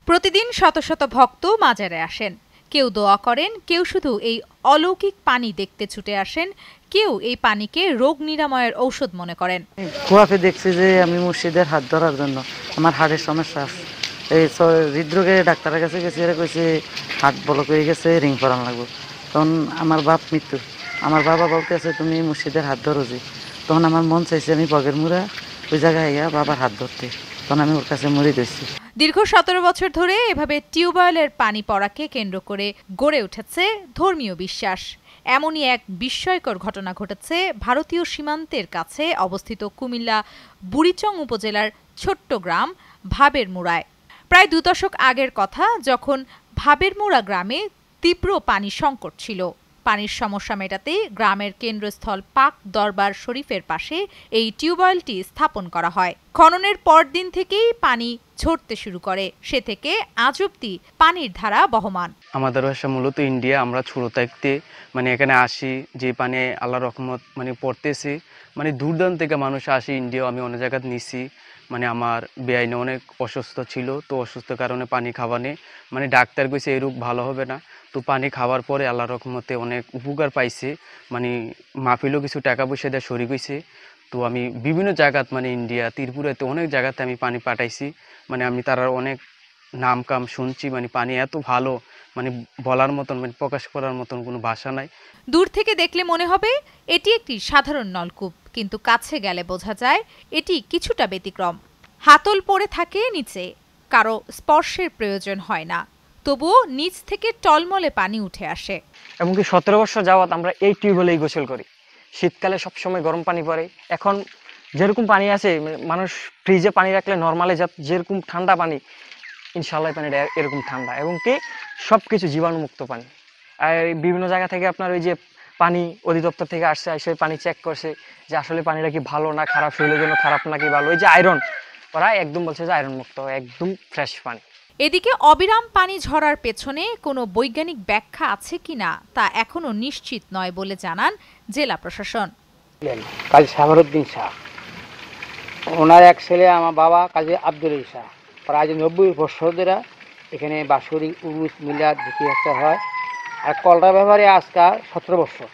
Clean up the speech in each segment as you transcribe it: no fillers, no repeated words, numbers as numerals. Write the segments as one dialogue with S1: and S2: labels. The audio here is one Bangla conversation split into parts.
S1: প্রতিদিন শত শত ভক্ত মাজারে আসেন। কেউ দোয়া করেন, কেউ শুধু এই অলৌকিক পানি দেখতে ছুটে আসেন, কেউ এই পানিকে রোগ নিরাময়ের ঔষধ মনে করেন।
S2: কুয়াফে দেখছি যে আমি মুর্শিদের হাত ধরার জন্য আমার হাড়ের সমস্যা আছে, এই হৃদরোগে ডাক্তারের কাছে গেছি, এরা কইছে হাত ব্লক হয়ে গেছে, রিং পরান লাগবো। তখন আমার বাপ মৃত্যু, আমার বাবা বলতেছে তুমি মুর্শিদের হাত ধরো যে। তখন আমার মন চাইছে আমি বগের মুড়া ওই জায়গায় ইয়া বাবার হাত ধরতে, তখন আমি ওর কাছে মরে দিয়েছি।
S1: দীর্ঘ ১৭ বছর ধরে এভাবে টিউবওয়েলের পানি পড়াকে কেন্দ্র করে গড়ে উঠেছে ধর্মীয় বিশ্বাস। এমনই এক বিস্ময়কর ঘটনা ঘটেছে ভারতীয় সীমান্তের কাছে অবস্থিত কুমিল্লা বুড়িচং উপজেলার ছোট্ট গ্রাম ভাবের মুড়ায়। প্রায় ২ দশক আগের কথা, যখন ভাবের মুড়া গ্রামে তীব্র পানি সংকট ছিল। পানির সমস্যা মেটাতে গ্রামের কেন্দ্রস্থল পাক দরবার শরীফের পাশে এই টিউবওয়েলটি স্থাপন করা হয়। খননের পরদিন থেকেই পানি ঝরতে শুরু করে। সে থেকে আজ অব্দি পানির ধারা বহমান।
S3: আমাদের ভাষা মূলত ইন্ডিয়া। আমরা ছোট থাকতে এখানে আসি, যে পানি আল্লাহর রহমত পড়তেছি, দূরদূরান্ত থেকে মানুষ আসি। ইন্ডিয়া আমি অনেক জায়গায় নিছি। আমার বেআইনে অনেক অসুস্থ ছিল, তো অসুস্থ কারণে পানি খাওয়ানে ডাক্তার কইছে এই রোগ ভালো হবে না। তো পানি খাওয়ার পরে আল্লাহর রহমতে অনেক উপকার পাইছে। মাহফিলও কিছু টাকা পয়সা দেওয়া সরি গেছে। তো আমি বিভিন্ন জায়গাত ইন্ডিয়া, ত্রিপুরাতে অনেক জায়গাতে আমি পানি পাঠাইছি। আমি তার অনেক নাম কাম শুনছি। পানি এত ভালো, বলার মতন, প্রকাশ করার মতন কোনো ভাষা নাই।
S1: দূর থেকে দেখলে মনে হবে এটি একটি সাধারণ নলকূপ, কিন্তু কাছে গেলে বোঝা যায় এটি কিছুটা ব্যতিক্রম। হাতল পড়ে থাকে নিচে, কারো স্পর্শের প্রয়োজন হয় না, তবুও নিচ থেকে টলমলে পানি উঠে আসে।
S4: এমনকি 17 বছর যাবত আমরা এই টিউবওয়েলেই গোসল করি। শীতকালে সবসময় গরম পানি পড়ে। এখন যেরকম পানি আছে, মানুষ ফ্রিজে পানি রাখলে নর্মালে যেরকম ঠান্ডা পানি, ইনশাল্লাহ পানিটা এরকম ঠান্ডা, এবং কি সবকিছু জীবাণুমুক্ত পানি। আর বিভিন্ন জায়গা থেকে আপনার ওই যে পানি অধিদপ্তর থেকে আসছে, এসে পানি চেক করছে যে আসলে পানিটা কি ভালো না খারাপ, শরীরের জন্য খারাপ নাকি ভালো। ওই যে আয়রন, ওরা একদম বলছে যে আয়রন মুক্ত, একদম ফ্রেশ পানি।
S1: এদিকে অবিরাম পানি ঝরার পেছনে কোনো বৈজ্ঞানিক ব্যাখ্যা আছে কিনা তা এখনো নিশ্চিত নয় বলে জানান জেলা প্রশাসন।
S5: কাজী সাবরুদ্দিন শাহ, ওনার এক ছেলে আমার বাবা কাজী আব্দুল শাহ। প্রায় 90 বছর ধরে এখানে বাৎসরিক উরুস মিলাদ ঝুঁকি একটা হয়। আর কলটার ব্যাপারে আজকাল 17 বছর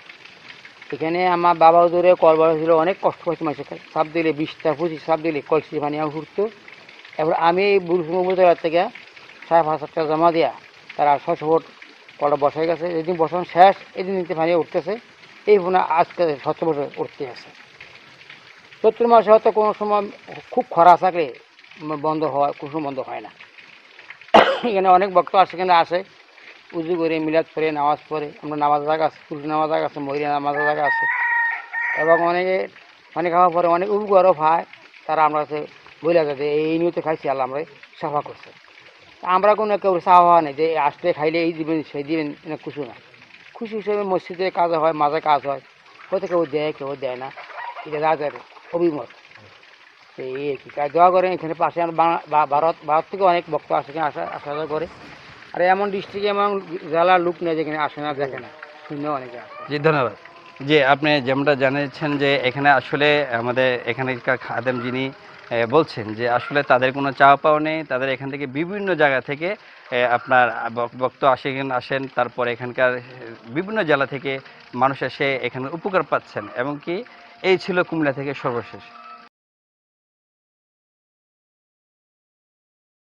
S5: এখানে আমার বাবা ধরে কল ছিল, অনেক কষ্ট করছে। মানুষের সাপ দিলে 20টা 25 সাপ দিলে কলসি পানি আমার ঘুরতো। এবার আমি এই বুড়ো থেকে 5,500 টাকা জমা দেওয়া তারা 600 ফুট কলটা বসাই গেছে। যেদিন বসানো শেষ এদিন নিতে পানি উঠতেছে। এই ফোনে আজকে 17 বছর উঠতে আছে। চৈত্র মাসে হয়তো কোনো সময় খুব খরা থাকলে বন্ধ হয়, কোনো সময় বন্ধ হয় না। এখানে অনেক ভক্ত আসে, এখানে আসে উজু করে মিলাদ পড়ে নামাজ পড়ে। আমরা নামাজ জায়গা আছে, তুলসী নামাজ জায়গা আছে, মহিলা নামাজ জায়গা আছে। এবং অনেকে পানি খাওয়ার পরে অনেক উপকারও পায়। তারা আমরা কাছে বলে যাতে এই নিয়তে খাইছি, আল্লাহ আমরা সাফা করছে। আমরা কোনো কেউ সাফা নেই যে আসলে খাইলে এই দিবেন সেই দিবেন, কিছু না। খুশি হিসেবে মসজিদে কাজ হয়, মাঝে কাজ হয়, হয়তো কেউ দেয় কেউ দেয় না, এটা রাজার অভিমত। এই আর কি কাজ দোয়া করেন। এখানে পাশে ভারত থেকে অনেক ভক্ত আসে, এখানে আসা যাওয়া করে। আর এমন ডিস্ট্রিক্টে এমন জেলার লোক নেই যেখানে আসে না, দেখে না, শূন্য অনেকে আসে।
S3: জি, ধন্যবাদ। জি, আপনি যেমনটা জানিয়েছেন যে এখানে আসলে আমাদের এখানকার খাদেম যিনি বলছেন যে আসলে তাদের কোনো চাওয়া পাওয়া নেই। তাদের এখান থেকে বিভিন্ন জায়গা থেকে আপনার ভক্ত আসেন, তারপরে এখানকার বিভিন্ন জেলা থেকে মানুষ এসে এখানে উপকার পাচ্ছেন। এবং কি এই ছিল কুমিল্লা থেকে সর্বশেষ।